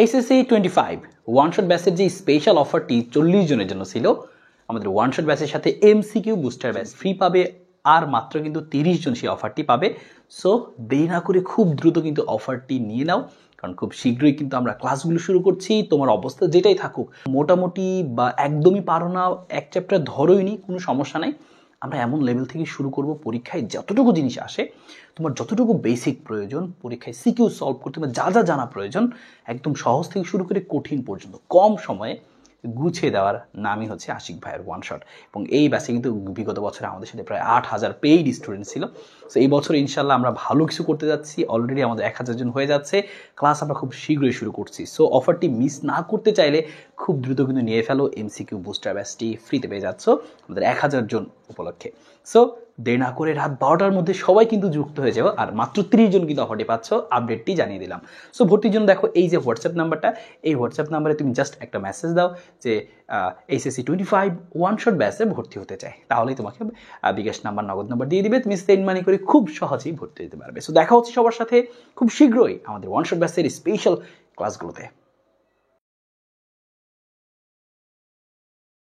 HSC 25 one shot ব্যাচের যে special অফারটি 40 জনের জন্য ছিল, আমাদের ওয়ান শট ব্যাচের সাথে এমসিকিউ বুস্টার ব্যাচ ফ্রি পাবে, আর মাত্র কিন্তু 30 জন সেই অফারটি পাবে। সো দেরি না করে খুব দ্রুত কিন্তু অফারটি নিয়ে নাও, কারণ খুব শীঘ্রই কিন্তু আমরা ক্লাসগুলো শুরু করছি। তোমার অবস্থা যেটাই থাকুক, মোটামুটি বা একদমই পারো না, এক চ্যাপ্টার ধরোই নি, কোনো সমস্যা নাই। আমরা এমন লেভেল থেকে শুরু করব, পরীক্ষায় যতটুকু জিনিস আসে, তোমার যতটুকু বেসিক প্রয়োজন, পরীক্ষায় সিকিউ সলভ করতে বা যা যা জানা প্রয়োজন, একদম সহজ থেকে শুরু করে কঠিন পর্যন্ত কম সময়ে গুছিয়ে দেওয়ার নামই হচ্ছে আশিক ভাইয়ের ওয়ান শট। এবং এই ব্যাচে কিন্তু বিগত বছরে আমাদের সাথে প্রায় 8000 পেইড স্টুডেন্ট ছিল। সো এই বছর ইনশাল্লাহ আমরা ভালো কিছু করতে যাচ্ছি, অলরেডি আমাদের 1000 জন হয়ে যাচ্ছে, ক্লাস আমরা খুব শীঘ্রই শুরু করছি। সো অফারটি মিস না করতে চাইলে খুব দ্রুত কিন্তু নিয়ে ফেলো, এমসিকিউ বুস্টার ব্যাচটি ফ্রিতে পেয়ে যাচ্ছ আমাদের 1000 জন উপলক্ষে। সো দেরি না করে রাত 12টার মধ্যে সবাই কিন্তু যুক্ত হয়ে যাও, আর মাত্র 30 জন কিন্তু অফারটি পাচ্ছ, আপডেটটি জানিয়ে দিলাম। সো ভর্তির জন্য দেখো এই যে হোয়াটসঅ্যাপ নাম্বারটা, এই হোয়াটসঅ্যাপ নাম্বারে তুমি জাস্ট একটা মেসেজ দাও যে এইচএসসি 25 ওয়ান শট ব্যাচে ভর্তি হতে চাই, তাহলেই তোমাকে বিকাশ নাম্বার, নগদ নাম্বার দিয়ে দিবে, তুমি সেন্ড মানি করে খুব সহজেই ভর্তি দিতে পারবে। সো দেখা হচ্ছে সবার সাথে খুব শীঘ্রই আমাদের ওয়ান শট ব্যাচের স্পেশাল ক্লাসগুলোতে।